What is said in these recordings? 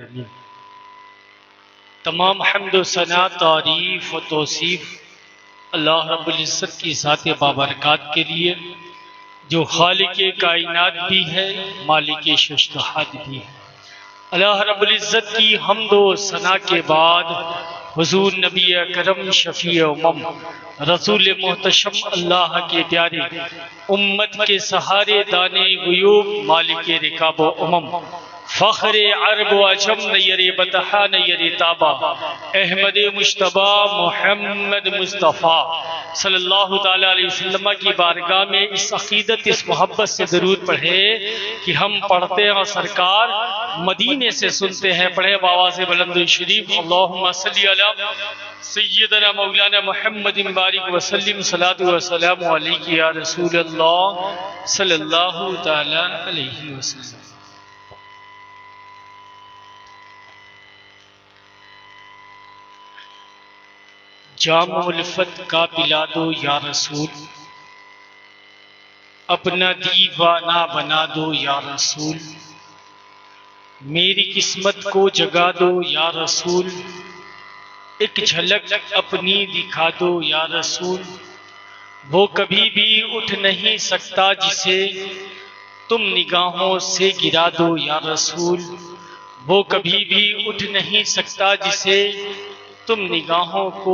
العالمین۔ تمام حمد و ثنا، تعریف و توصیف اللہ رب العزت کی ذات بابرکات کے لیے، جو خالق کائنات بھی ہے، مالک ششتہات بھی ہے۔ اللہ رب العزت کی حمد و ثنا کے بعد حضور نبی اکرم شفیع امم رسول محتشم اللہ کے پیارے، امت کے سہارے دانے غیوب، مالک رکاب و امم، فخر عرب و عجم، نیر بطحا نیر تابا، احمد مجتبی محمد مصطفیٰ صلی اللہ تعالیٰ علیہ وسلم کی بارگاہ میں اس عقیدت، اس محبت سے درود پڑھے کہ ہم پڑھتے ہیں اور سرکار مدینے سے سنتے ہیں۔ پڑھے بآواز بلند شریف، اللہم صلی علی سیدنا مولانا محمد بارک وسلم، صلاۃ و سلام علیک یا رسول اللہ صلی اللہ تعالیٰ علیہ وسلم۔ جام الفت کا پلا دو یا رسول، اپنا دیوانہ بنا دو یا رسول، میری قسمت کو جگا دو یا رسول، ایک جھلک اپنی دکھا دو یا رسول، وہ کبھی بھی اٹھ نہیں سکتا جسے تم نگاہوں سے گرا دو یا رسول، وہ کبھی بھی اٹھ نہیں سکتا جسے تم نگاہوں کو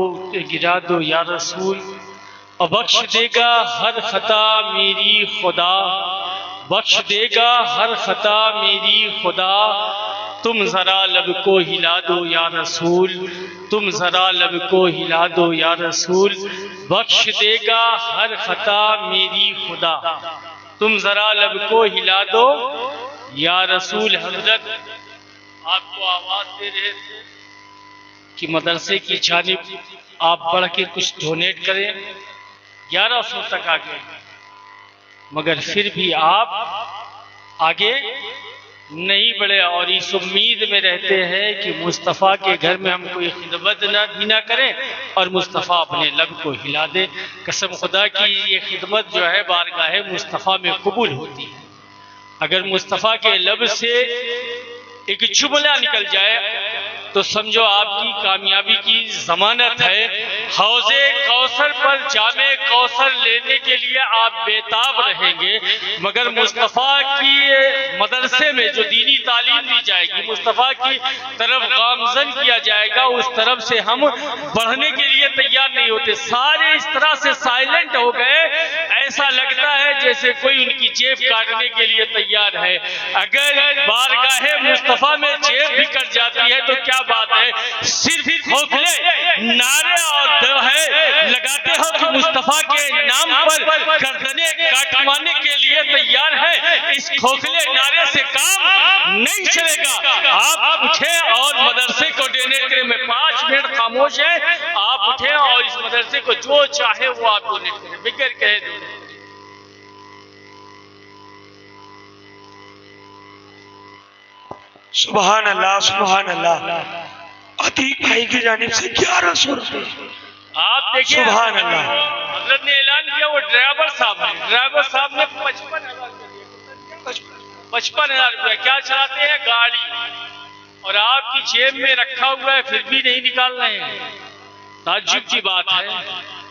گرا دو یا رسول، اور بخش دے گا ہر خطا میری خدا، بخش دے گا ہر خطا میری خدا، تم ذرا لب کو ہلا دو یا رسول، تم ذرا لب کو ہلا دو یا رسول، بخش دے گا ہر خطا میری خدا، تم ذرا لب کو ہلا دو یا رسول۔ حضرت آپ کو آواز دے رہے تھے کہ مدرسے کی جانب آپ بڑھ کے کچھ ڈونیٹ کریں، 1100 تک آگے، مگر پھر بھی آپ آگے نہیں بڑھے، اور اس امید میں رہتے ہیں کہ مصطفیٰ کے گھر میں ہم کوئی خدمت نہ کریں اور مصطفیٰ اپنے لب کو ہلا دے۔ قسم خدا کی یہ خدمت جو ہے بارگاہ مصطفیٰ میں قبول ہوتی ہے۔ اگر مصطفیٰ کے لب سے ایک جملہ نکل جائے تو سمجھو آپ کی کامیابی کی ضمانت ہے۔ حوض کوثر پر جام کوثر لینے کے لیے آپ بےتاب رہیں گے، مگر مصطفیٰ کی مدرسے میں جو دینی تعلیم دی جائے گی، مصطفیٰ کی طرف گامزن کیا جائے گا، اس طرف سے ہم بڑھنے کے لیے تیار نہیں ہوتے۔ سارے اس طرح سے سائلنٹ ہو گئے، ایسا لگتا ہے جیسے کوئی ان کی جیب کاٹنے کے لیے تیار ہے۔ اگر بارگاہ مصطفیٰ میں جیب بھی کٹ جاتی ہے تو کیا بات ہے، صرف کھوکھلے نعرے اور جو ہے لگاتے ہو کہ مصطفیٰ کے نام پر گردنیں کاٹوانے کے لیے تیار ہے، اس کھوکھلے نعرے سے کام نہیں چلے گا۔ آپ اٹھیں اور مدرسے کو ڈونیٹ کریں۔ میں 5 منٹ خاموش ہے، آپ اٹھیں اور اس مدرسے کو جو چاہے وہ آپ ڈونیٹ کریں، بغیر کہے دیں۔ سبحان اللہ، سبحان اللہ۔ عتیق بھائی کی جانب سے 1100 روپے۔ آپ دیکھیں سبحان اللہ۔ حضرت نے اعلان کیا، وہ ڈرائیور صاحب ہیں، ڈرائیور صاحب نے 55,000 روپے کیا چلاتے ہیں؟ گاڑی، اور آپ کی جیب میں رکھا ہوا ہے پھر بھی نہیں نکال رہے ہیں۔ تعجب کی بات ہے،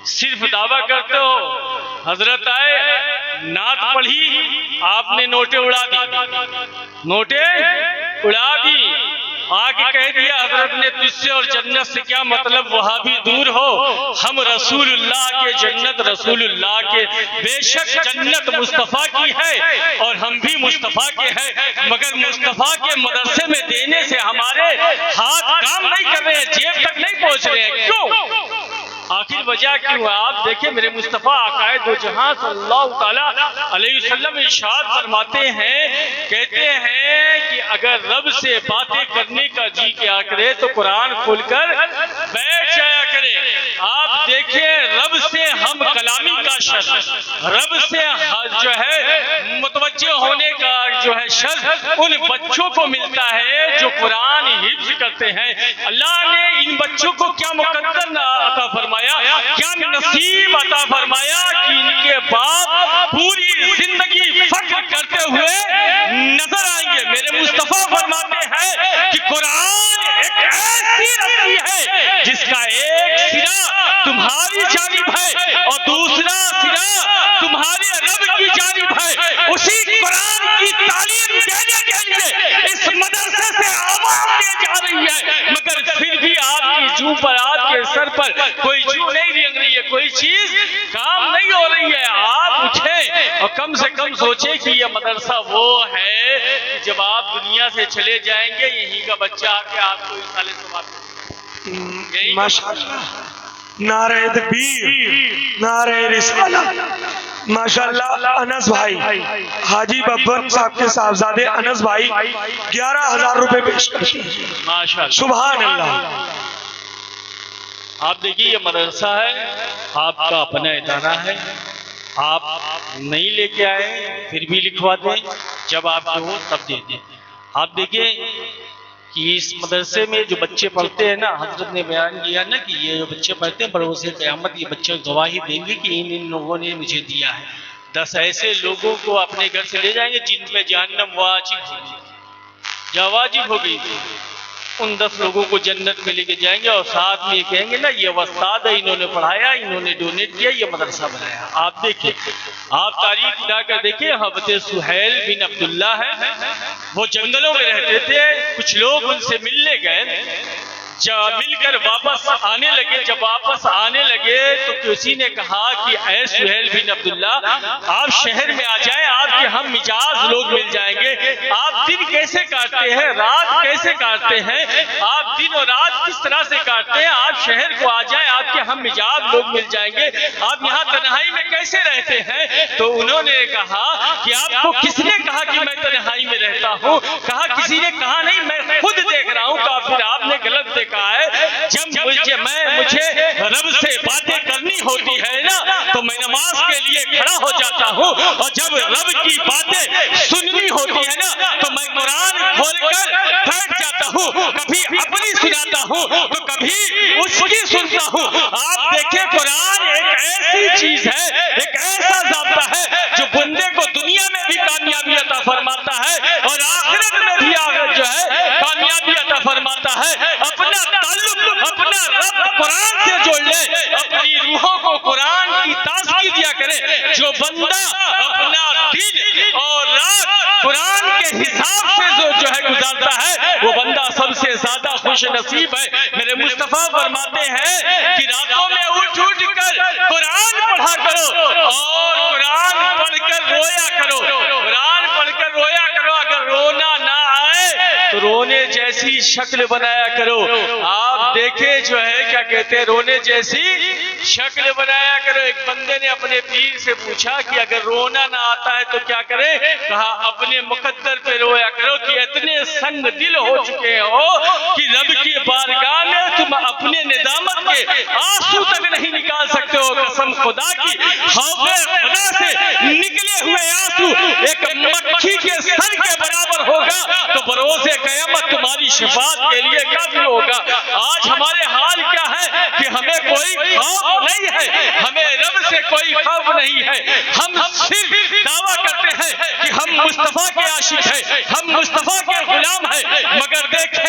صرف دعویٰ کرتے ہو۔ حضرت آئے، نعت پڑھی، آپ نے نوٹیں اڑا دی، نوٹیں اڑا دی، آگے کہہ دیا حضرت نے تجھ سے اور جنت سے کیا مطلب، وہاں بھی دور ہو، ہم رسول اللہ کے جنت رسول اللہ کے، بے شک جنت مصطفیٰ کی ہے اور ہم بھی مصطفیٰ کے ہیں، مگر مصطفیٰ کے مدرسے میں دینے سے ہمارے ہاتھ کام نہیں کر رہے ہیں، جیب تک نہیں پہنچ رہے ہیں۔ کیوں؟ آخر وجہ کیوں ہے؟ آپ دیکھیں میرے مصطفیٰ آقائے دو جہاں صلی اللہ تعالیٰ علیہ وسلم ارشاد فرماتے ہیں، کہتے ہیں کہ اگر رب سے باتیں کرنے کا جی کیا کرے تو قرآن کھول کر بیٹھ جایا کرے۔ آپ دیکھیں رب سے ہم کلامی کا شرط، رب سے جو ہے متوجہ ہونے کا جو ہے شرط ان بچوں کو ملتا ہے جو قرآن حفظ کرتے ہیں۔ اللہ نے ان بچوں کو کیا مقدر عطا فرمایا، کیا نصیب عطا فرمایا کہ ان کے باپ پوری زندگی فخر کرتے ہوئے نظر آئیں گے۔ میرے مصطفیٰ فرماتے ہیں کہ قرآن قرآن ایک ایسی رسی ہے جس کا ایک سرا تمہاری جانب ہے اور دوسرا سرا تمہارے رب کی جانب ہے. اسی قرآن کی تعلیم دینے کے لیے اس مدرسے سے آواز دی جا رہی ہے، مگر پھر بھی آپ کی جو پر آپ کے سر پر کوئی جو نہیں رنگ رہی ہے، کوئی چیز کام نہیں ہو رہی ہے. آپ اٹھیں اور کم سے کم سوچیں کہ یہ مدرسہ وہ ہے کہ جب آپ دنیا سے چلے جائیں گے یہیں کا بچہ آ کے آپ کو رسالے ثواب. ماشاءاللہ، نعرہ تکبیر، نعرہ رسالہ. ماشاءاللہ انس بھائی، حاجی ببر صاحب کے صاحبزادے انس بھائی 11,000 روپے پیش کرتے ہیں. ماشاءاللہ، سبحان اللہ. آپ دیکھیے یہ مدرسہ ہے، آپ کا اپنا ادارہ ہے، آپ نہیں لے کے آئے پھر بھی لکھوا دیں، جب آپ کے ہو تب دے دیں. آپ دیکھیں کہ اس مدرسے میں جو بچے پڑھتے ہیں نا، حضرت نے بیان کیا نا کہ یہ جو بچے پڑھتے ہیں بروز قیامت یہ بچے گواہی دیں گے کہ ان لوگوں نے مجھے دیا ہے. 10 ایسے لوگوں کو اپنے گھر سے لے جائیں گے جن پہ جہنم واجب ہو گئی تھی. ان 10 لوگوں کو جنت میں لے کے جائیں گے اور ساتھ میں یہ کہیں گے نا یہ استاد ہے، انہوں نے پڑھایا، انہوں نے ڈونیٹ کیا، یہ مدرسہ بنایا. آپ دیکھیں، آپ تاریخ اٹھا کر دیکھیں. حضرت سہیل بن عبداللہ ہے، وہ جنگلوں میں رہتے تھے. کچھ لوگ ان سے ملنے گئے، جب مل کر واپس آنے لگے، جب واپس آنے لگے تو کسی نے کہا کہ اے سہیل بن عبداللہ آپ شہر میں آ جائیں، آپ کے ہم مجاز لوگ مل جائیں گے. آپ دن کیسے کاٹتے ہیں، رات کیسے کاٹتے ہیں، آپ دن اور رات کس طرح سے کاٹتے ہیں، آپ شہر کو آ جائیں، آپ کے ہم مجاز لوگ مل جائیں گے. آپ یہاں تنہائی میں کیسے رہتے ہیں؟ تو انہوں نے کہا کہ آپ کو کس نے کہا کہ میں تنہائی میں رہتا ہوں؟ کہا کسی نے کہا نہیں، میں خود دیکھ رہا ہوں. کہا پھر آپ نے غلط دیکھا ہے. جب مجھے رب سے باتیں کرنی ہوتی ہے نا تو میں نماز کے لیے کھڑا ہو جاتا ہوں، اور جب رب کی باتیں سننی ہوتی ہے نا تو میں قرآن کھول کر بیٹھ جاتا ہوں. کبھی اپنی سناتا ہوں تو کبھی اس کی سنتا ہوں. آپ دیکھیں قرآن ایک ایسی چیز ہے، ایک ایسا ضابطہ ہے جو بندے کو دنیا میں بھی کامیابی عطا فرماتا ہے اور آخرت میں بھی جو ہے کامیابی عطا فرماتا ہے. اپنا تعلق اپنا رب قرآن سے جوڑ لے، اپنی روحوں کو قرآن کی تازگی دیا کرے. جو بندہ اپنا دن اور رات قرآن کے حساب سے جو ہے گزارتا ہے وہ بندہ سب سے زیادہ خوش نصیب ہے. میرے مصطفیٰ فرماتے ہیں کہ راتوں میں اٹھ کر قرآن پڑھا کرو اور قرآن پڑھ کر رویا کرو. قرآن پڑھ کر رویا کرو. اگر رونا نہ آئے تو رونے جیسی شکل بنایا کرو. آپ دیکھیں جو ہے کیا کہتے ہیں، رونے جیسی شکل بنایا کرو. ایک بندے نے اپنے پیر سے پوچھا کہ اگر رونا نہ آتا ہے تو کیا کرے؟ کہا اپنے مقدر پہ رویا کرو کہ اتنے سنگ دل ہو چکے ہو کہ رب کی بارگاہ میں تم اپنے ندامت کے آنسو تک نہیں نکال سکتے ہو. قسم خدا کی، خوف خدا سے نکلے ہوئے آنسو ایک مکھی کے سر کے برابر ہوگا تو بروز قیامت تمہاری شفاعت کے لیے کافی ہوگا. آج ہمارے حال کیا ہے کہ ہمیں کوئی خوف نہیں ہے، ہمیں رب سے کوئی خوف نہیں ہے. ہم صرف دعویٰ کرتے ہیں کہ ہم مصطفیٰ کے عاشق ہیں، ہم مصطفیٰ کے غلام ہیں، مگر دیکھیں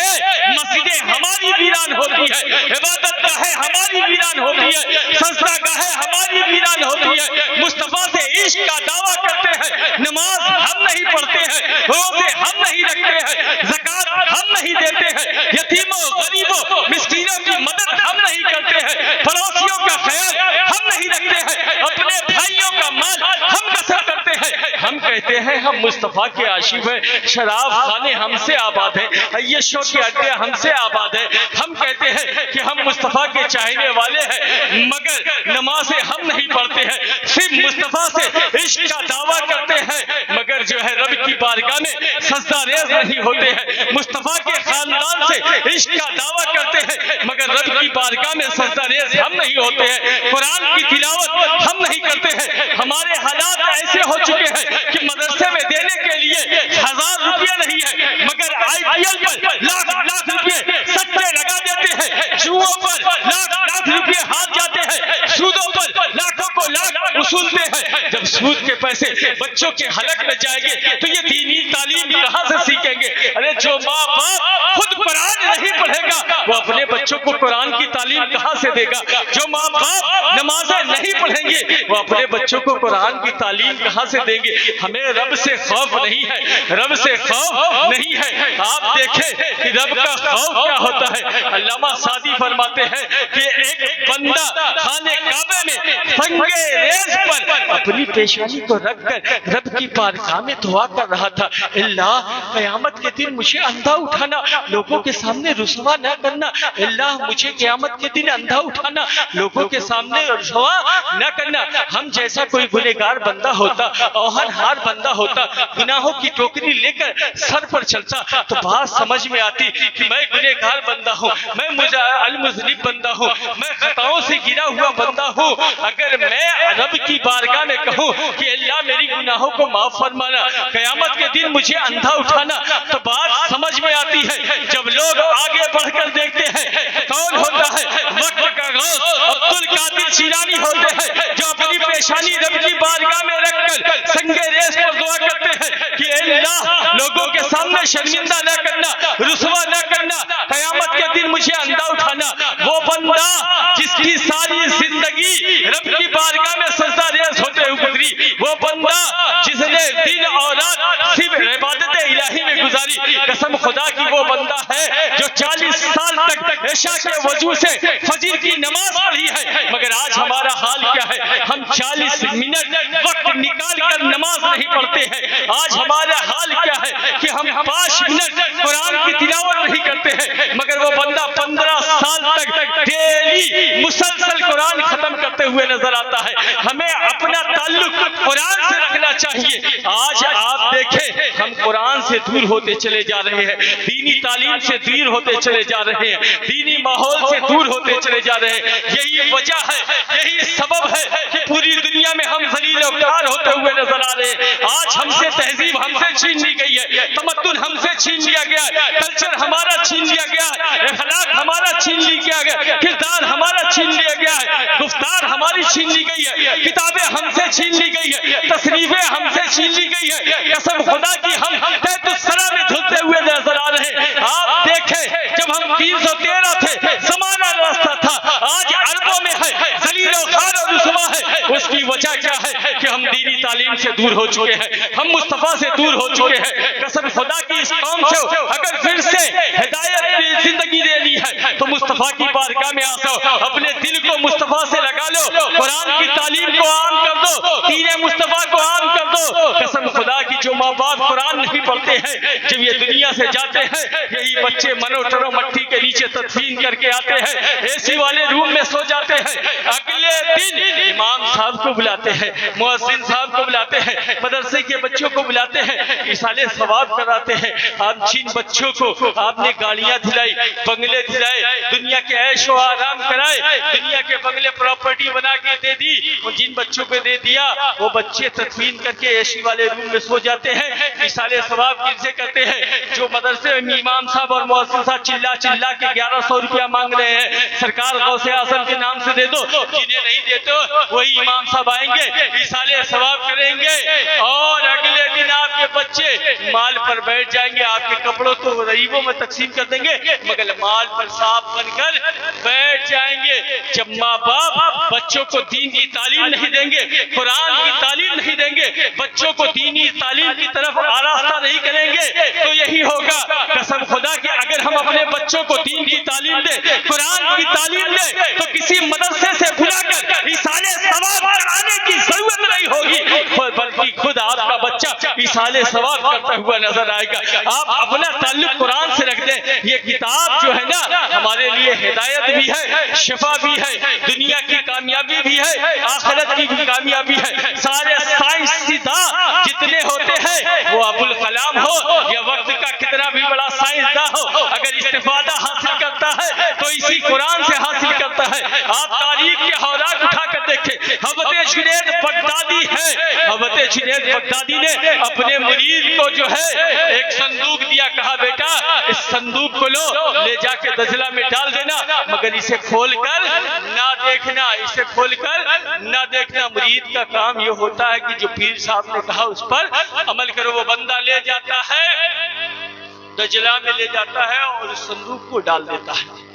مسجدیں ہماری ویران ہوتی ہے، عبادت گاہیں ہماری ویران ہوتی ہے، سجدہ گاہیں ہماری ویران ہوتی ہے. مصطفیٰ سے عشق کا دعویٰ کرتے ہیں، نماز ہم نہیں پڑھتے ہیں، روزے ہم نہیں رکھتے ہیں، زکات ہم نہیں دیتے ہیں، یتیموں غریبوں مسکینوں کی مدد ہم نہیں کرتے ہیں، پڑوسیوں کا خیال ہم نہیں رکھتے ہیں، اپنے بھائیوں کا مال ہم قسم کرتے ہیں. ہم کہتے ہیں ہم مصطفیٰ کے عاشق ہیں، شراب خانے ہم سے آباد ہیں، عیشوں کے اڈے ہم سے آباد ہیں. ہم کہتے ہیں کہ ہم مصطفیٰ کے چاہنے والے ہیں، مگر نمازیں ہم نہیں پڑھتے ہیں. صرف مصطفیٰ سے عشق کا دعویٰ کرتے ہیں مگر جو ہے رب کی بارگاہ میں سجدہ ریز نہیں ہوتے ہیں. مصطفیٰ کے خاندان سے عشق کا دعویٰ کرتے ہیں مگر رب کی بارگاہ میں سجدہ ریز ہم نہیں ہوتے ہیں. قرآن کی تلاوت ہم نہیں کرتے ہیں. ہمارے حالات ایسے ہو چکے ہیں کہ مدرسے میں دینے کے لیے 1000 روپیہ نہیں ہے مگر IPL پر لاکھ روپیے سٹے لگا دیتے ہیں، جوؤں پر لاکھ روپیے ہاتھ جاتے ہیں، سودوں پر لاکھوں کو لاکھ وصولتے ہیں. جب سود کے پیسے بچوں کے حلق میں جائیں گے تو یہ دینی تعلیم کہاں سے سیکھیں گے؟ ارے جو ماں باپ خود قرآن نہیں پڑھے گا وہ اپنے بچوں کو قرآن کی تعلیم کہاں سے دے گا؟ جو ماں باپ نمازیں نہیں پڑھیں گے وہ اپنے بچوں کو قرآن کی تعلیم کہاں سے دیں گے؟ ہمیں رب سے خوف نہیں ہے، رب سے خوف نہیں ہے۔ آپ دیکھیں کہ رب کا خوف کیا ہوتا ہے۔ علامہ سعدی فرماتے ہیں کہ ایک بندہ خانے کعبے میں سنگ ریز پر اپنی پیشانی کو رکھ کر رب کی بارگاہ میں دعا کر رہا تھا، اللہ قیامت کے دن مجھے اندھا اٹھانا، لوگوں کے سامنے رسوا نہ کرنا، اللہ مجھے قیامت کے دن اندھا اٹھانا، لوگوں کے سامنے رسوا نہ کرنا۔ ہم جیسا کوئی گنہگار بندہ ہوتا، اوہن ہار بندہ ہوتا، گناہوں کی ٹوکری لے کر سر پر چلتا تو بات سمجھ میں آتی کہ میں گنہگار بندہ ہوں، میں المذنب بندہ ہوں، میں خطاؤں سے گرا ہوا بندہ ہوں۔ اگر میں رب کی بارگاہ میں کہوں کہ اللہ میری گناہوں کو معاف فرمانا، قیامت کے دن مجھے اندھا اٹھانا، تو بات سمجھ میں آتی ہے۔ جب لوگ آگے بڑھ کر دیکھتے ہیں کون ہوتا ہے؟ وقت کا غوث عبد القادر جیلانی ہوتے ہیں جو اپنی پیشانی رب کی بارگاہ میں رکھ کر سنگ ریز پر دعا کرتے ہیں کہ اے اللہ لوگوں کے سامنے شرمندہ نہ کرنا، رسوا نہ کرنا، قیامت کے دن مجھے اندھا اٹھانا۔ وہ بندہ جس کی ساری زندگی رب کی بارگاہ میں سجدہ ریز ہوتے ہوئے گزری، وہ بندہ جس نے دن اور رات صرف عبادت الہی میں گزاری، قسم خدا کی وہ بندہ ہے جو 40 سال تک عشاء کے وضو سے فجر کی نماز پڑھی ہے، مگر آج ہمارا حال کیا ہے؟ ہم 40 منٹ وقت نکال کر نماز نہیں پڑھتے ہیں۔ آج ہمارا حال کیا ہے کہ ہم 5 منٹ قرآن کی تلاوت نہیں کرتے ہیں، مگر وہ بندہ 15 سال تک ڈیلی مسلسل قرآن ختم کرتے ہوئے نظر آتا ہے۔ ہمیں اپنا تعلق قرآن سے رکھنا چاہیے۔ آج آپ دیکھیں ہم قرآن سے دور ہوتے چلے جا رہے ہیں، دینی تعلیم سے دور ہوتے چلے جا رہے ہیں، دینی ماحول سے دور ہوتے چلے جا رہے ہیں۔ یہی وجہ ہے، یہی سبب ہے کہ پوری دنیا میں ہم ذلیل و خوار ہوتے ہوئے نظر آ رہے ہیں۔ آج ہم سے تہذیب ہم سے چھین لی گئی ہے، تمدن ہم سے چھین لیا گیا ہے، کلچر ہمارا چھین لیا گیا ہے، اخلاق ہمارا چھین لیا گیا ہے، کردار ہمارا چھین لیا گیا ہے، گفتار ہماری چھین لی گئی ہے، کتابیں ہم سے چھین لی گئی ہے، تصنیفیں ہم سے چھین لی گئی ہے۔ قسم خدا کی ہم تحت الثری میں دھلتے ہوئے نظر آ رہے ہیں۔ آپ دیکھیں جب ہم 313 تھے زمانہ راستہ تھا، آج اربوں میں ہے، ذلیل و خوار اور رسوا ہے۔ اس کی وجہ کیا ہے کہ ہم دینی تعلیم سے دور ہو چکے ہیں، ہم مصطفیٰ سے دور ہو چکے ہیں۔ قسم خدا کی اس قوم سے اگر پھر سے ہدایت کی زندگی دینی ہے تو مصطفیٰ کی بارگاہ میں آ جاؤ، اپنے دل کو مصطفیٰ سے لگا لو، قرآن کی تعلیم کو عام کر دو، دین مصطفیٰ کو عام کر دو۔ قسم خدا کی جو ماں باپ قرآن نہیں پڑھتے ہیں جب یہ دنیا سے جاتے ہیں، یہی بچے منو ٹرو مٹی کے نیچے تدفین کر کے آتے ہیں، اے سی والے روم میں سو جاتے ہیں۔ اگلے دن امام صاحب کو بلاتے ہیں، مؤذن صاحب کو بلاتے ہیں، مدرسے کے بچوں کو بلاتے ہیں، ایصال ثواب کراتے ہیں۔ آپ جن بچوں کو آپ نے گاڑیاں دلائی، بنگلے دلائے، دنیا کے عیش و آرام کرائے، دنیا کے بنگلے پراپرٹی بنا کے دے دی، جن بچوں کو دے دیا وہ بچے تدفین کر کے اے سی والے روم میں سو جاتے ہیں۔ ایصال ثواب کن سے کرتے ہیں؟ جو مدرسے میں امام صاحب اور مؤذن صاحب چلا چلا کے 1100 روپیہ مانگ رہے ہیں، سرکار غوث اعظم کے نام سے دے دو، جنہیں نہیں دیتے وہی امام صاحب آئیں گے، ایصال ثواب کریں گے، اور اگلے دن آپ کے بچے مال پر بیٹھ جائیں گے۔ آپ کے کپڑوں کو غریبوں میں تقسیم کر دیں گے، مگر مال پر صاحب بن کر بیٹھ جائیں گے۔ جب ماں باپ بچوں کو دین کی تعلیم نہیں دیں گے، قرآن کی تعلیم نہیں دیں گے، بچوں کو دینی تعلیم کی طرف آراستہ نہیں کریں گے تو یہی ہوگا۔ قسم خدا کہ اگر ہم اپنے بچوں کو دین کی تعلیم دیں، قرآن کی تعلیم دیں، تو کسی مدرسے سے بلا کر ایصال ثواب کرانے کی ضرورت نہیں ہوگی، بلکہ خود آپ کا بچہ ایصال ثواب کرتا ہوا نظر آئے گا۔ آپ اپنا تعلق قرآن سے رکھ دیں۔ یہ کتاب جو ہے نا ہمارے لیے ہدایت بھی ہے، شفا بھی ہے، دنیا کی کامیابی بھی ہے، آخرت کی بھی کامیابی ہے۔ سارے سائنسداں جتنے ہوتے ہیں وہ ابو الکلام ہو یا وقت کا کتنا بھی بڑا سائنسداں ہو، اگر استفادہ حاصل کرتا ہے تو اسی قرآن سے حاصل کرتا ہے۔ آپ تاریخ کے اوراق اٹھا کر دیکھیں، حضرت جنید بغدادی ہے، حضرت جنید بغدادی نے اپنے مرید کو جو ہے ایک صندوق دیا، کہا بیٹا اس صندوق کو لو، لے جا کے دجلہ میں ڈال دینا، مگر اسے کھول کر نہ دیکھنا، اسے کھول کر نہ دیکھنا۔ مرید کا کام یہ ہوتا ہے کہ جو پیر صاحب نے کہا اس پر عمل کرو۔ وہ بندہ لے جاتا ہے دجلہ میں لے جاتا ہے اور اس صندوق کو ڈال دیتا ہے.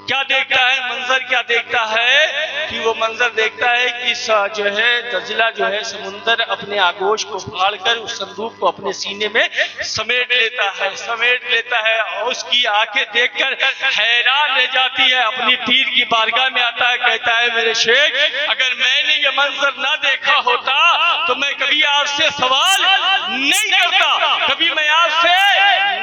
کیا دیکھتا ہے منظر؟ کیا دیکھتا ہے کہ وہ منظر دیکھتا ہے کہ جو ہے دجلہ جو ہے سمندر اپنے آگوش کو پھاڑ کر اس صندوق کو اپنے سینے میں سمیٹ لیتا ہے اور اس کی آنکھیں دیکھ کر حیران رہ جاتی ہے. اپنی پیر کی بارگاہ میں آتا ہے، کہتا ہے میرے شیخ اگر میں نے یہ منظر نہ دیکھا ہوتا تو میں کبھی آپ سے سوال نہیں کرتا، کبھی میں آپ سے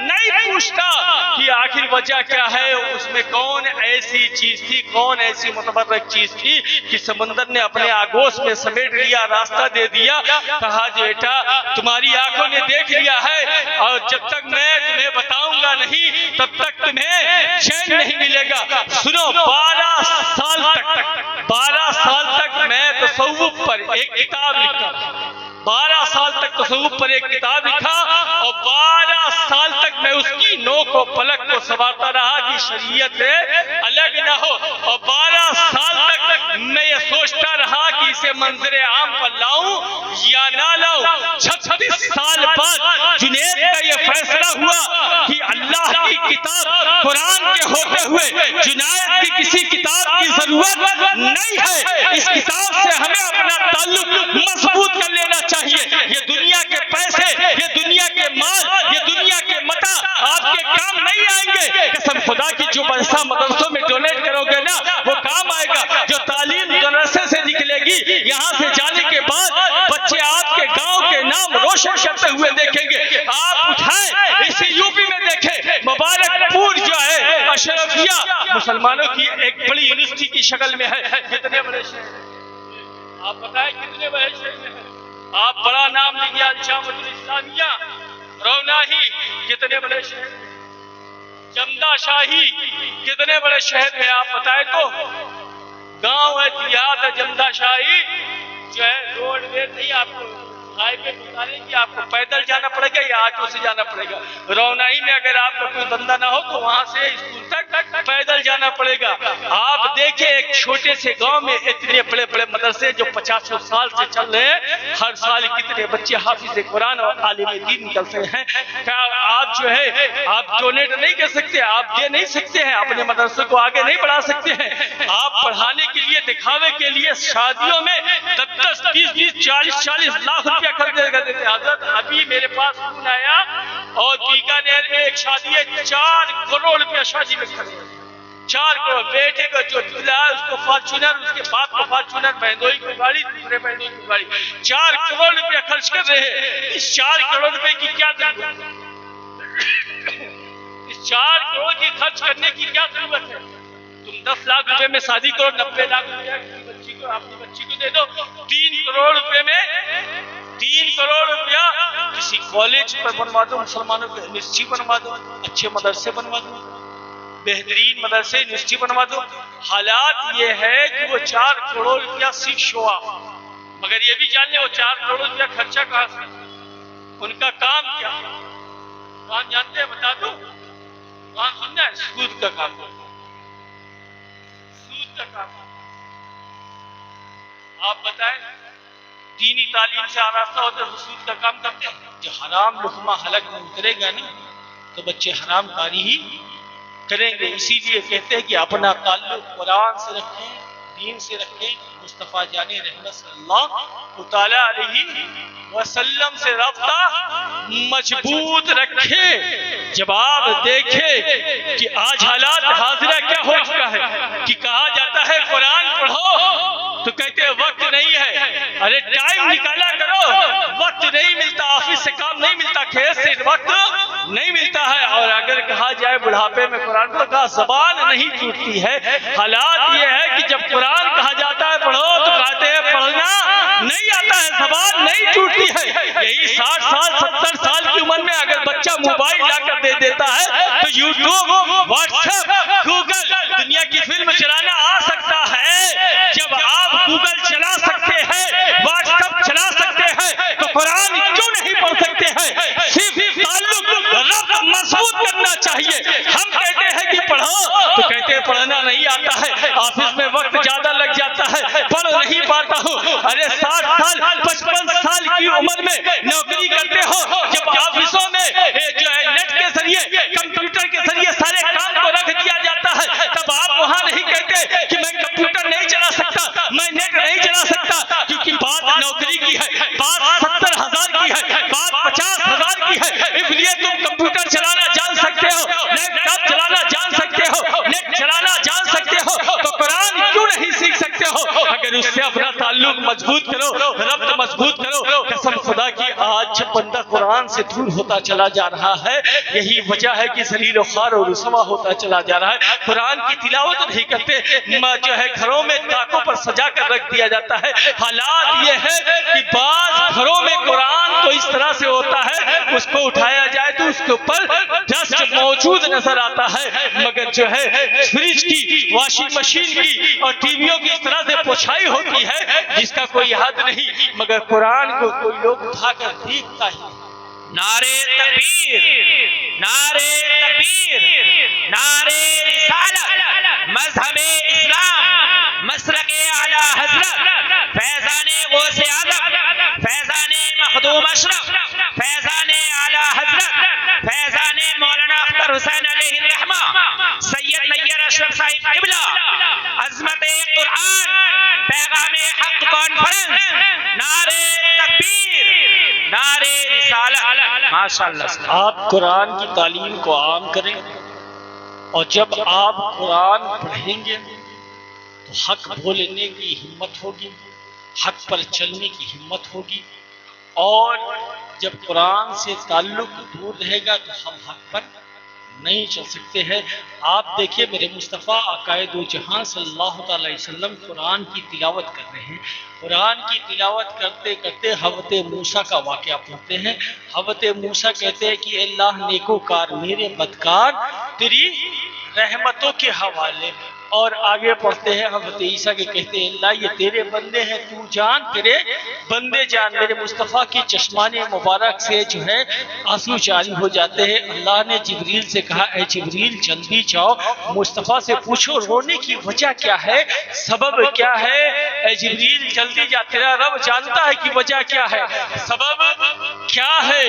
نہیں پوچھتا کہ آخر وجہ کیا ہے، اس میں کون ایسی چیز تھی، کون ایسی متبرک چیز تھی کہ سمندر نے اپنے آگوش میں سمیٹ لیا، راستہ دے دیا. کہا بیٹا تمہاری آنکھوں نے دیکھ لیا ہے اور جب تک میں تمہیں بتاؤں گا نہیں تب تک تمہیں چین نہیں ملے گا. سنو 12 سال تک میں تصوف پر ایک کتاب لکھا، 12 سال تک تصوف پر ایک کتاب لکھا اور 12 سال تک میں اس کی نوک و پلک کو سنوارتا رہا کہ شریعت الگ نہ ہو، اور 12 سال تک میں یہ سوچتا رہا کہ اسے منظر عام پر لاؤں یا نہ لاؤں. 36 سال بعد جنید کا یہ فیصلہ ہوا کہ اللہ کی کتاب قرآن کے ہوتے ہوئے جنید کی کسی کتاب کی ضرورت نہیں ہے. اس کتاب سے ہمیں اپنا تعلق مضبوط کر لینا چاہیے. یہ دنیا کے پیسے، یہ دنیا کے مال، یہ دنیا کے متاع آپ کے کام نہیں آئیں گے. قسم خدا کی جو پیسہ مدرسوں میں ڈونیٹ کرو گے نا وہ کام آئے گا. جو تعلیم مدرسے سے نکلے گی یہاں سے جانے کے بعد بچے آپ کے گاؤں کے نام روشن کرتے ہوئے دیکھیں گے. آپ اٹھائیں اسی یو پی میں دیکھیں مبارک پور جو ہے اشرفیہ مسلمانوں کی ایک بڑی یونیورسٹی کی شکل میں ہے. کتنے بڑے شہر آپ بتائیں، کتنے بڑے شہر میں ہے. آپ بڑا نام لیا جامعہ اسلامیہ روناہی، کتنے بڑے شہر. جمدا شاہی کتنے بڑے شہر میں آپ بتائیں تو. گاؤں ہے، دیہات ہے. جمدا شاہی جو ہے روڈ وے نہیں، آپ کو ہائی وے بتانے کی آپ کو پیدل جانا پڑے گا یا آٹو سے جانا پڑے گا. روناہی میں اگر آپ کا کوئی بندہ نہ ہو تو وہاں سے اسکول تک پیدل جانا پڑے گا. آپ دیکھیں ایک چھوٹے سے گاؤں میں اتنے بڑے بڑے مدرسے جو 50 سال سے چل رہے ہیں، ہر سال کتنے بچے حافظ قرآن اور عالم دین نکلتے ہیں. کیا آپ جو ہے آپ ڈونیٹ نہیں کر سکتے، آپ دے نہیں سکتے ہیں، اپنے مدرسے کو آگے نہیں بڑھا سکتے ہیں؟ آپ پڑھانے کے لیے، دکھاوے کے لیے شادیوں میں 10 20 40 لاکھ روپیہ خرچ کر دیتے. حضرت ابھی میرے پاس فون آیا اور بیکانیر میں ایک شادی ہے، 4 کروڑ روپیہ شادی میں خرچ. 4 کروڑ. بیٹے کا جو دلہا ہے اس کو فارچونر، اس کے باپ کو فارچونر، بہنوئی کی گاڑی، دوسرے بہنوئی کی گاڑی. 4 کروڑ روپیہ خرچ کر رہے ہیں. اس 4 کروڑ روپے کی کیا ضرورت ہے؟ اس 4 کروڑ کی خرچ کرنے کی کیا ضرورت ہے؟ تم 10 لاکھ روپے میں شادی کرو، 90 لاکھ روپیہ کسی بچی کو، اپنی بچی کو دے دو. 3 کروڑ روپے میں 3 کروڑ روپیہ کسی کالج پر بنوا دو، مسلمانوں کی یونیورسٹی بنوا دو، اچھے مدرسے بنوا دو، بہترین مدرسے یونیورسٹی بنوا دو. حالات یہ ہے کہ وہ 4 کروڑ روپیہ صرف شو آف. مگر یہ بھی جان لیں وہ 4 کروڑ روپیہ خرچہ کہاں سے، ان کا کام کیا؟ کام جانتے ہیں؟ بتا دو. کام سننا ہے، سود کا کام. سود کا کام. آپ بتائیں دینی تعلیم سے آراستہ ہوتے تو سود کا کام کرتے ہیں. جو حرام لقمہ حلق میں اترے گا نا تو بچے حرام کاری ہی کریں گے. اسی لیے کہتے ہیں کہ اپنا تعلق قرآن سے رکھیں، دین سے رکھیں. مصطفیٰ جان رحمت صلی اللہ تعالی علیہ وسلم سے رابطہ مضبوط رکھیں. جب آپ دیکھیں کہ آج حالات حاضرہ کیا ہو چکا ہے کہ کہا جاتا ہے قرآن پڑھو تو کہتے ہیں وقت نہیں ہے. ارے ٹائم نکالا کرو، وقت نہیں ملتا، آفس سے کام نہیں ملتا، کھیت سے وقت نہیں ملتا ہے. اور اگر کہا جائے بڑھاپے میں قرآن پڑھو، کہا زبان نہیں ٹوٹتی ہے. حالات یہ ہے کہ جب قرآن کہا جاتا ہے پڑھو تو کہتے ہیں پڑھنا نہیں آتا ہے، زبان نہیں ٹوٹتی ہے. یہی 60 سال 70 سال کی عمر میں اگر بچہ موبائل لا کر دے دیتا ہے تو یوٹیوب، واٹس ایپ، گوگل، دنیا کی فلم چلانا آ سکتا ہے. جب آپ گوگل چلا سکتے ہیں، واٹس ایپ چلا سکتے ہیں تو قرآن کیوں نہیں پڑھ سکتے ہیں؟ صرف تعلق رب مضبوط کرنا چاہیے. ہم کہتے ہیں کہ پڑھو تو کہتے ہیں پڑھنا نہیں آتا ہے، آفس میں وقت زیادہ لگ جاتا ہے، پڑھ نہیں پاتا ہوں. ارے 60 سال 55 سال کی عمر میں نوکری کرتے ہو، جب آفسوں میں جو ہے نیٹ کے ذریعے ذریعے کمپیوٹر کے ذریعے سارے کام کو رکھ دیا جاتا ہے، تب آپ وہاں نہیں کہتے کہ میں کمپیوٹر نہیں چلا سکتا، میں نیٹ نہیں چلا سکتا، کیونکہ بات نوکری کی ہے، بات 70,000 کی ہے، بات 50,000 کی ہے، اس لیے تم کمپیوٹر چلانا جان سکتے ہو، لیپ ٹاپ چلانا جان سکتے ہو، نیٹ چلانا جان سکتے ہو، تو قرآن کیوں نہیں سیکھ سکتے ہو؟ اگر اس سے اپنا تعلق مضبوط کرو، ربط مضبوط کرو۔ قسم خدا کی آج جب بندہ قرآن سے دور ہوتا چلا جا رہا ہے، یہی وجہ ہے کہ ذلیل و خوار اور رسوا ہوتا چلا جا رہا ہے۔ قرآن کی تلاوت نہیں کرتے، جو ہے گھروں میں طاقوں پر سجا کر رکھ دیا جاتا ہے۔ حالات یہ ہے کہ بعض گھروں میں قرآن تو اس طرح سے ہوتا ہے، اس کو اٹھایا جائے تو اس کے اوپر ڈسٹ موجود نظر آتا ہے، مگر جو ہے فریج کی، واشنگ مشین کی اور ٹی ویوں کی اس طرح سے پوچھائی ہوتی ہے جس کا کوئی حد نہیں، مگر قرآن کو کوئی لوگ اٹھا کر دیکھتا ہی۔ نعرے تکبیر، نعرے تکبیر، نعرے رسالت، مذہب اسلام، مسلک اعلی حضرت فیضان غوث اعظم، فیضان مخدوم اشرف، فیضان اعلی حضرت فیضان مولانا اختر حسین علیہ الرحمہ، سید نیر اشرف صاحب قبلہ، عظمت قرآن پیغام حق کانفرنس، نعرے تکبیر، نعرے رسالت۔ ماشاءاللہ آپ قرآن کی تعلیم کو عام کریں، اور جب آپ قرآن پڑھیں گے تو حق بولنے کی ہمت ہوگی، حق پر چلنے کی ہمت ہوگی، اور جب قرآن سے تعلق دور رہے گا تو ہم حق پر نہیں چل سکتے ہیں۔ آپ دیکھیے میرے مصطفیٰ آقائے دو جہاں صلی اللہ تعالی وسلم قرآن کی تلاوت کر رہے ہیں، قرآن کی تلاوت کرتے کرتے حضرت موسیٰ کا واقعہ پڑھتے ہیں۔ حضرت موسیٰ کہتے ہیں کہ اللہ نیکوکار میرے بدکار تیری رحمتوں کے حوالے، اور آگے پڑھتے ہیں حضرت عیسیٰ کے کہتے ہیں اللہ یہ تیرے بندے ہیں، تو جان تیرے بندے جان۔ میرے مصطفیٰ کی چشمان مبارک سے جو ہے آنسو جاری ہو جاتے ہیں۔ اللہ نے جبریل سے کہا اے جبریل جلدی جاؤ مصطفیٰ سے پوچھو رونے کی وجہ کیا ہے، سبب کیا ہے۔ اے جبریل جلدی جا، تیرا رب جانتا ہے کہ وجہ کیا ہے، سبب کیا ہے،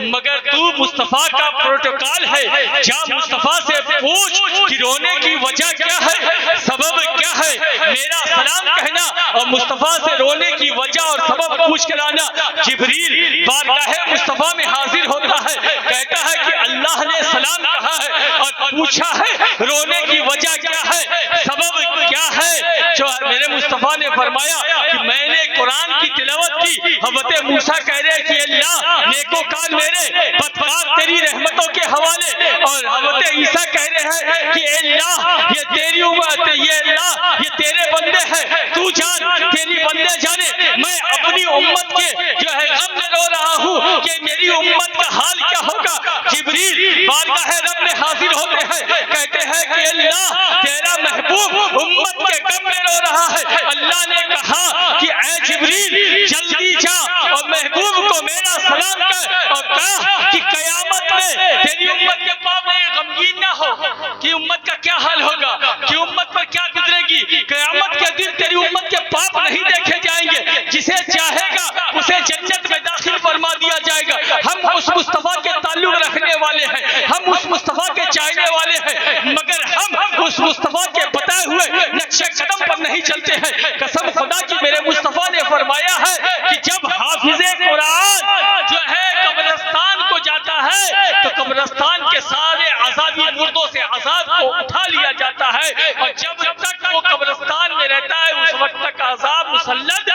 مگر تو مصطفیٰ کا پروٹوکول ہے، جا مصطفیٰ سے پوچھ کہ رونے کی وجہ کیا ہے، سبب کیا ہے، میرا سلام کہنا اور مصطفیٰ سے رونے کی وجہ اور سبب پوچھ کر آنا۔ جبریل بارگاہ مصطفیٰ میں حاضر ہوتا ہے، کہتا ہے کہ اللہ نے سلام کہا ہے اور پوچھا ہے رونے کی وجہ کیا ہے، سبب کیا ہے۔ جو میرے مصطفیٰ نے فرمایا کہ میں نے قرآن کی تلاوت کی، حضرت موسیٰ کہہ رہے کہ اللہ نیکوکار میرے بدکار تیری رحمتوں کے حوالے، اور حضرت عیسیٰ کہہ رہے ہیں کہ اللہ یہ تیری امت، یہ اللہ یہ تیرے بندے ہیں، تو جان تیری بندے جانے، میں اپنی امت کے جو ہے غم میں رو رہا ہوں کہ میری امت کا حال کیا ہوگا۔ جبریل بارگاہ رب میں حاضر ہوتے ہیں، کہتے ہیں کہ اللہ تیرا محبوب امت کے غم میں رو رہا ہے۔ اللہ نے کہا کہ اے جبریل جلدی جا اور محبوب کو میرا سلام کر، اور کہا کہ قیامت میں تیری امت کے پاپ میں غمگین نہ ہو کہ امت کا کیا حال ہوگا، کہ امت پر کیا گزرے گی۔ قیامت کے دن تیری امت کے پاپ نہیں دیکھے جائیں گے، جسے چاہے گا اسے جنت میں داخل فرما دیا جائے گا۔ ہم اس مصطفیٰ کے تعلق رکھنے والے ہیں، ہم اس مصطفیٰ کے چاہنے والے ہیں، مگر ہم اس مصطفیٰ کے بتائے ہوئے نقش قدم پر نہیں چلتے ہیں۔ قسم خدا کی میرے مصطفیٰ نے فرمایا ہے کہ جب حافظ قرآن جو ہے قبرستان کو جاتا ہے تو قبرستان کے سارے عذابی مردوں سے عذاب کو اٹھا لیا جاتا ہے، اور جب تک وہ قبرستان میں رہتا ہے اس وقت تک عذاب مسلط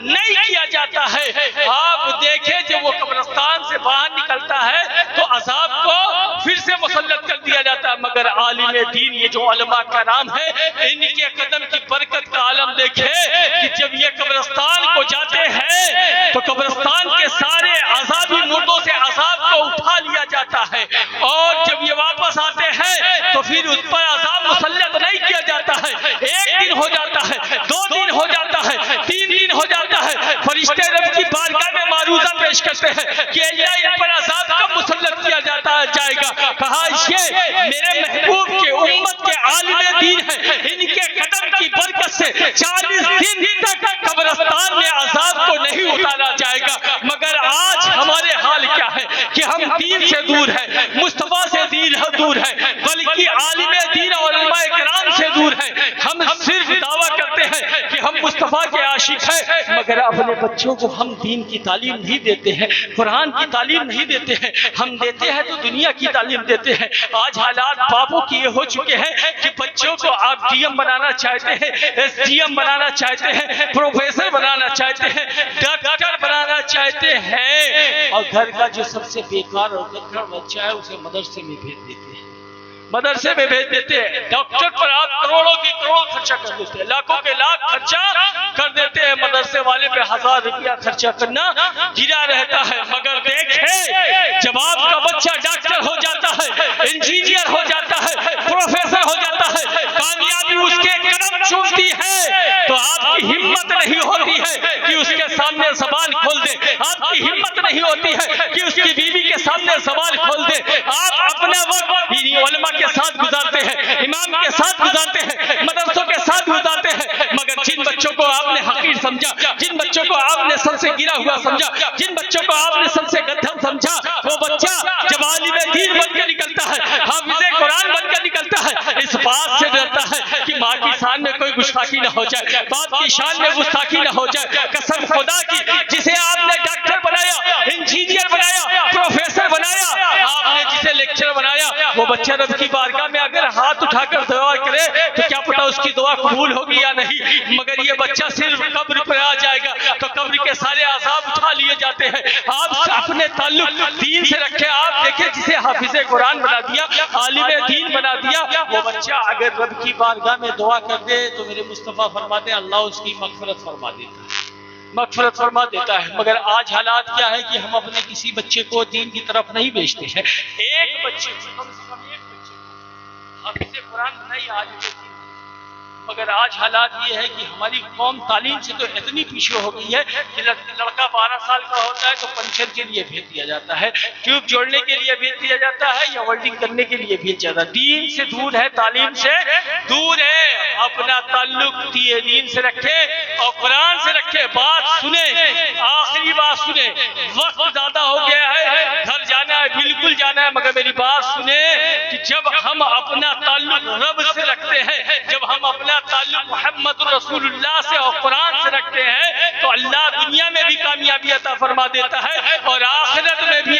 نہیں کیا جاتا ہے۔ آپ دیکھیں جب وہ قبرستان سے باہر نکلتا ہے تو عذاب کو پھر سے مسلط کر دیا جاتا ہے، مگر عالم دین یہ جو علماء کرام ہے ان کے قدم کی برکت کا عالم دیکھے کہ جب یہ قبرستان کو جاتے ہیں تو قبرستان کے سارے عذابی مردوں سے عذاب کو اٹھا لیا جاتا ہے، اور جب یہ واپس آتے ہیں تو پھر اس پر عذاب مسلط نہیں کیا جاتا ہے۔ ایک دن ہو جاتا ہے، 2 دن ہو جاتا ہے، 3 دن ہو جاتا ہے، فرشتے رب کی بارگاہ میں معروضہ پیش کرتے ہیں کہ اللہ ان پر عذاب کب مسلط کیا جائے گا۔ کہا یہ میرے محبوب کے امت کے عالم دین ہیں، ان کے قدم کی برکت سے 40 دن تک قبرستان میں عذاب کو نہیں اتارا جائے گا، مگر آج ہمارے حال کیا ہے کہ ہم دین سے دور ہیں، مصطفیٰ سے دور ہیں. ہم صرف دعویٰ کرتے ہیں کہ ہم مصطفیٰ کے عاشق ہیں، مگر اپنے بچوں کو ہم دین کی تعلیم نہیں دیتے ہیں، قرآن کی تعلیم نہیں دیتے ہیں. ہم دیتے ہیں تو دنیا کی تعلیم دیتے ہیں. آج حالات باپوں کی یہ ہو چکے ہیں کہ بچوں کو آپ ڈی ایم بنانا چاہتے ہیں، ایس ڈی ایم بنانا چاہتے ہیں، پروفیسر بنانا چاہتے ہیں، ڈاکٹر بنانا چاہتے ہیں، اور گھر کا جو سب سے بیکار اور لکڑ بچہ ہے اسے مدرسے میں بھیج دیتے ہیں. مدرسے میں بھیج دیتے ہیں. ڈاکٹر پر آپ کروڑوں کی کروڑ خرچہ کر دیتے ہیں، لاکھوں کے لاکھ خرچہ کر دیتے ہیں. مدرسے والے پہ 1000 روپیہ خرچہ کرنا گرا رہتا ہے. مگر دیکھیں جب آپ کا بچہ ڈاکٹر ہو جاتا ہے، انجینئر ہو جاتا ہے، پروفیسر ہو جاتا ہے، کامیابی اس کے قدم چومتی ہے، تو آپ کی ہمت نہیں ہوتی ہے کہ اس کے سامنے زبان کھول دے. آپ کی ہمت نہیں ہوتی ہے کہ اس کی بیوی کے سامنے زبان کھول دے. آپ اپنا وقت علماء کے ساتھ گزارتے ہیں، امام کے ساتھ گزارتے ہیں، مدرسوں کے ساتھ گزارتے ہیں. مگر جن بچوں کو آپ نے حقیر سمجھا، جن بچوں کو آپ نے سب سے گرا ہوا سمجھا، جن بچوں کو آپ نے سب سے گدھم سمجھا، وہ بچہ جب عالم دین بن کر نکلتا ہے، حافظ قرآن بن کر نکلتا ہے، اس بات سے ڈرتا ہے کہ ماں کی شان میں کوئی گستاخی نہ ہو جائے، باپ کی شان میں گستاخی نہ ہو جائے. قسم خدا کی، جسے آپ نے ڈاکٹر بنایا، انجینئر بنایا، پروفیسر بنایا، آپ نے جسے لیکچر بنایا، وہ بچہ رب کی بارگاہ میں اگر ہاتھ اٹھا کر دعا کرے تو کیا پتا اس کی دعا قبول ہوگی یا نہیں. مگر یہ بچہ صرف قبر پر آ جائے گا تو قبر کے سارے عذاب اٹھا لیے جاتے ہیں. آپ اپنے تعلق دین سے رکھیں. آپ دیکھیں جسے حافظ قرآن بنا دیا، عالم دین بنا دیا، وہ بچہ اگر رب کی بارگاہ میں دعا کر دے تو میرے مصطفیٰ فرماتے ہیں اللہ اس کی مغفرت فرما دیتا ہے، مغفرت فرما دیتا ہے. مگر آج حالات کیا ہے کہ ہم اپنے کسی بچے کو دین کی طرف نہیں بھیجتے ہیں. ایک بچے کو، کم سے کم ایک بچے کو حافظ قرآن بنائی عالم دین. مگر آج حالات یہ ہے کہ ہماری قوم تعلیم سے تو اتنی پیچھے ہو گئی ہے کہ لڑکا 12 سال کا ہوتا ہے تو پنچر کے لیے بھیج دیا جاتا ہے، ٹیوب جوڑنے کے لیے بھیج دیا جاتا ہے، یا ویلڈنگ کرنے کے لیے بھیج جاتا ہے. دین سے دور ہے، تعلیم سے دور ہے. اپنا تعلق دین سے رکھے اور قرآن سے رکھے. بات سنیں، آخری بات سنیں. وقت زیادہ ہو گیا ہے، گھر جانا ہے، بالکل جانا ہے، مگر میری بات سنیں کہ جب ہم اپنا تعلق رب سے رکھتے ہیں، جب ہم اپنا تعلق محمد رسول اللہ سے اور قرآن سے رکھتے ہیں تو اللہ دنیا میں بھی کامیابی عطا فرما دیتا ہے اور آخرت میں بھی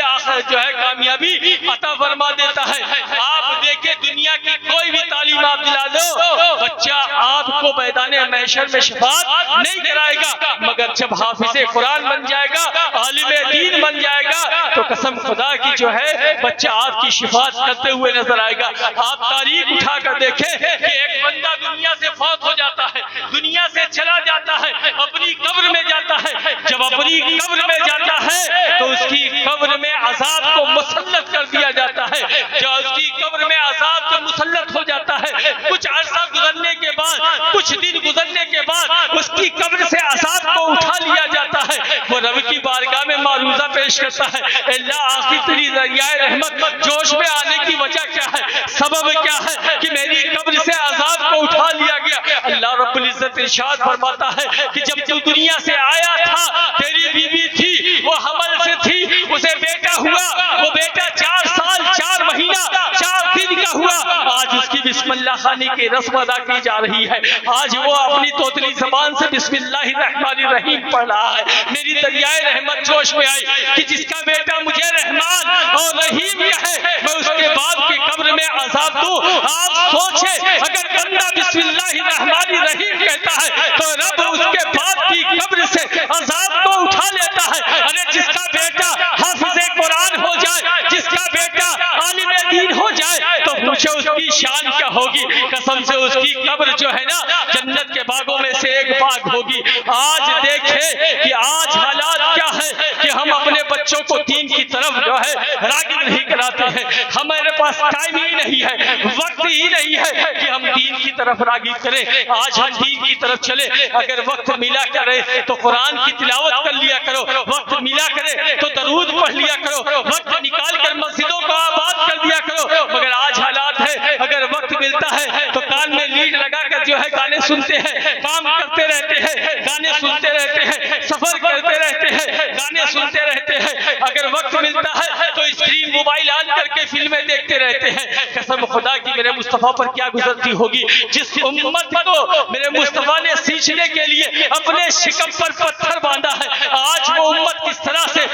جو ہے کامیابی عطا فرما دیتا ہے. آپ دیکھیں دنیا کی کوئی بھی تعلیم آپ دلا دو، بچہ آپ کو میدان محشر میں شفاعت نہیں کرائے گا. مگر جب حافظ قرآن بن جائے گا، عالم دین بن جائے گا، تو قسم خدا کی جو ہے بچہ آپ کی شفاعت کرتے ہوئے نظر آئے گا. آپ تاریخ اٹھا کر دیکھیں کہ ایک بندہ دنیا سے فوت ہو جاتا ہے، دنیا سے چلا جاتا ہے، اپنی قبر میں جاتا ہے. جب اپنی قبر میں جاتا ہے تو اس کی قبر میں عذاب کو مسلط کر دیا جاتا ہے. جب اس کی قبر میں عذاب کو مسلط ہو جاتا ہے، کچھ عرصہ گزرنے کے بعد، کچھ دن گزرنے کے بعد اس کی قبر سے عذاب کو اٹھا لیا جاتا ہے. وہ رب کی بارگاہ میں معروضہ پیش کرتا ہے، اللہ آخری تیری ذریعہ رحمت جوش میں آنے کی وجہ کیا ہے، سبب کیا ہے کہ میری قبر سے عذاب کو اٹھا لیا گیا. اللہ رب العزت ارشاد فرماتا ہے کہ جب تو دنیا سے آیا تھا، تیری بیوی تھی، وہ حمل سے تھی، اسے بیٹا ہوا، وہ بیٹا 4 سال 4 مہینہ 4 دن کا ہوا. آج اس کی بسم اللہ خانی کی رسم ادا کی جا رہی ہے. آج وہ اپنی توتلی زبان سے بسم اللہ الرحمن الرحیم پڑھ رہا ہے. میری دریائے رحمت جوش میں آئی کہ جس کا بیٹا مجھے رحمان اور رحیم ہے، میں اس کے باپ کی قبر میں عذاب دوں. آپ سوچیں اگر بندہ بسم اللہ الرحمن الرحیم کہتا ہے تو رب اس کے باپ کی قبر سے عذاب کو اٹھا لیتا ہے. ارے جس کا بیٹا حافظ قرآن ہو جائے، جس کا بیٹا عالم دین ہو جائے تو پوچھو اس کی شان کیا ہوگی. قسم سے اس کی قبر جو ہے نا جنت کے باغوں میں سے ایک باغ ہوگی. آج دیکھیں کہ آج حالات کیا ہے کہ ہم اپنے بچوں کو دین کی طرف جو ہے راغب نہیں کراتے ہیں. ہمارے پاس ٹائم ہی نہیں ہے، وقت ہی نہیں ہے کہ ہم دین کی طرف راغب کریں. آج ہم دین کی طرف چلے. اگر وقت ملا کرے تو قرآن کی تلاوت کر لیا کرو، وقت ملا کرے تو درود پڑھ لیا کرو، وقت نکال کر مسجدوں کو آباد کر دیا کرو. مگر آج حالات ہے اگر وقت ملتا ہے تو کان میں لیڈ لگا کر جو ہے گانے سنتے ہیں، کام کرتے رہتے ہیں، گانے سنتے رہتے ہیں، سفر کرتے رہتے ہیں، گانے سنتے رہتے ہیں. اگر وقت ملتا ہے تو اسکرین موبائل آن کر کے فلمیں دیکھتے رہتے ہیں. قسم خدا کی میرے مصطفیٰ پر کیا گزرتی ہوگی، جس امت کو میرے مصطفیٰ نے سینچنے کے لیے اپنے شکم پر پتھر باندھا ہے، آج وہ امت کس طرح سے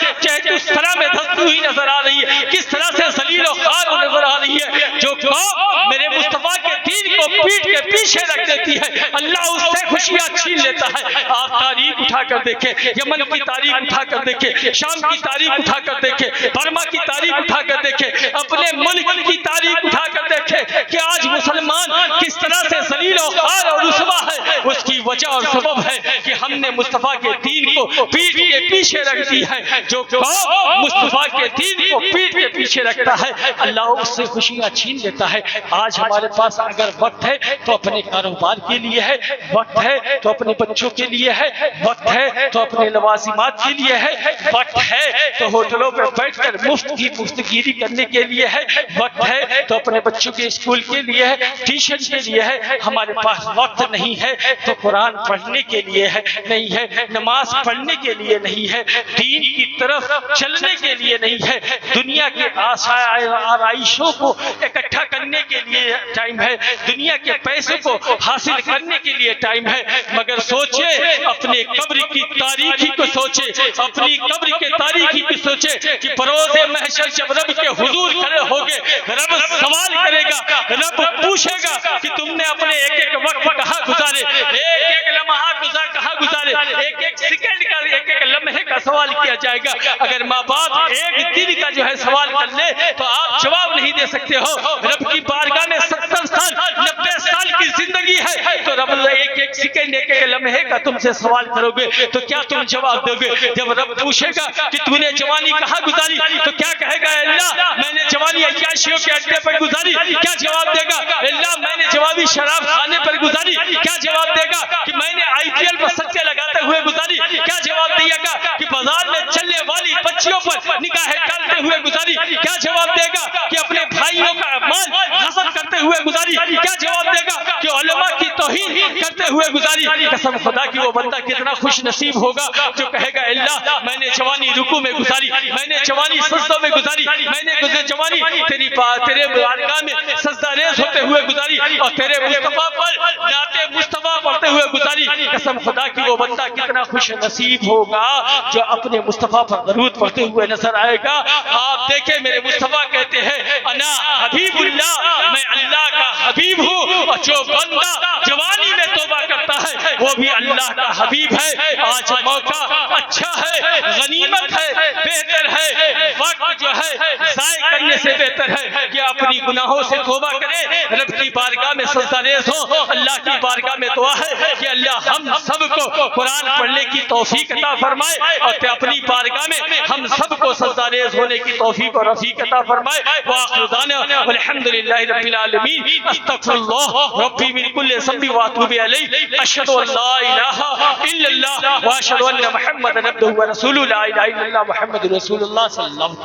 کس طرح میں دھستی ہوئی نظر آ رہی ہے، کس طرح سے ذلیل و خوار نظر آ رہی ہے۔ جو قوم میرے مصطفیٰ کے دین کو پیٹ کے پیچھے رکھ دیتی ہے، اللہ اس سے خوشیاں چھین لیتا ہے۔ آپ تاریخ اٹھا کر دیکھیں، یمن کی تاریخ اٹھا کر دیکھیں، شام کی تاریخ اٹھا کر دیکھیں، برما کی تاریخ اٹھا کر دیکھیں، اپنے ملک کی تاریخ اٹھا کر دیکھیں کہ آج مسلمان کس طرح سے ذلیل و خوار اور رسوا ہے۔ اس کی وجہ اور سبب ہے کہ ہم نے مصطفیٰ کے دین کو پیٹ کے پیچھے رکھ دی ہے۔ جو قوم مصطفیٰ کے دین کو پیٹ کے پیچھے رکھتا ہے، اللہ اس سے خوشیاں چھین لیتا ہے۔ آج ہمارے پاس اگر وقت ہے تو اپنے کاروبار کے لیے ہے، وقت ہے تو اپنے بچوں کے لیے ہے، وقت ہے تو اپنے لوازمات کے لیے ہے، وقت ہے تو ہوٹلوں پہ بیٹھ کر مفت کی مفتگیری کرنے کے لیے ہے، وقت ہے تو اپنے بچوں کے اسکول کے لیے ہے، ٹیوشن کے لیے ہے۔ ہمارے پاس وقت نہیں ہے تو قرآن پڑھنے کے لیے ہے نہیں ہے، نماز پڑھنے کے لیے نہیں ہے، دین کی طرف چلنے کے لیے نہیں ہے، دنیا کے آرائشوں کو اکٹھا کرنے کے لیے ٹائم ہے، دنیا کے پیسے کو حاصل کرنے کے لیے ٹائم ہے۔ مگر سوچے اپنے قبر کی تاریخی کو سوچے، اپنی قبر کے تاریخی کو سوچے کہ بروز محشر جب رب کے حضور کھڑے ہوگے، رب سوال کرے گا، رب پوچھے گا کہ تم نے اپنے ایک ایک وقت کہاں گزارے، ایک ایک لمحہ کہاں گزارے، ایک ایک سیکنڈ کا ایک ایک لمحے کا سوال کیا جائے گا۔ اگر ماں باپ ایک دن کا جو ہے سوال کر لے تو آپ جواب نہیں دے سکتے ہو۔ رب کی بارگاہ میں 70 سال 90 سال کی زندگی ہے تو رب ایک ایک سیکنڈ ایک ایک لمحے کا تم سے سوال کرو گے تو کیا تم جواب دو گے؟ جب رب پوچھے گا کہ تو نے جوانی کہاں گزاری تو کیا کہے گا؟ اللہ میں نے جوانی عیاشیوں کے اڈے پر گزاری۔ کیا جواب دے گا؟ اللہ میں نے جوانی شراب خانے پر گزاری۔ کیا جواب دے گا کہ میں نے IPL پر سچے لگاتے ہوئے گزاری؟ کیا جواب دے گا کہ بازار میں چلنے والی بچیوں پر نگاہیں ڈالتے ہوئے گزاری؟ کیا جواب دے گا کہ اپنے بھائیوں کا مال غصب کرتے ہوئے گزاری؟ کیا جواب دے گا کہ علماء کی توہین کرتے ہوئے گزاری؟ قسم خدا کی وہ بندہ کتنا خوش نصیب ہوگا جو کہے گا اللہ میں نے جوانی رکوع میں گزاری، میں نے جوانی سجدوں میں گزاری، میں نے جوانی تیری تیرے بارگاہ میں سجدہ ریز ہوتے ہوئے گزاری اور تیرے مصطفیٰ پر نعت مصطفیٰ پڑھتے ہوئے گزاری۔ قسم خدا کی وہ بندہ کتنا خوش نصیب ہوگا جو اپنے مصطفیٰ پر درود پڑھتے ہوئے نظر آئے گا۔ آپ دیکھیں میرے مصطفیٰ کہتے ہیں انا حبیب اللہ، میں اللہ کا حبیب ہوں، اور جو بندہ جوانی میں توبہ کرتا ہے وہ بھی اللہ کا حبیب ہے۔ آج موقع اچھا ہے، غنیمت ہے، بہتر ہے، وقت جو ہے ضائع کرنے سے بہتر ہے کہ اپنی گناہوں سے توبہ کرے، رب کی بارگاہ میں سجدہ ریز ہو۔ اللہ کی بارگاہ میں دعا ہے کہ اللہ ہم سب کو قرآن پڑھنے کی توفیق عطا فرمائے اور اپنی بارگاہ میں ہم سب کو سجدہ ریز ہونے کی توفیق اور رفیق عطا فرمائے۔ وآخر دعوانا والحمدللہ رب العالمین۔ استغفر اللہ ربی من کل ذنب واتوب الیہ۔ اشہد ان لا الہ الا اللہ واشہد ان محمد عبدہ ورسولہ۔ لا الہ الا اللہ محمد رسول اللہ صلی اللہ علیہ وسلم۔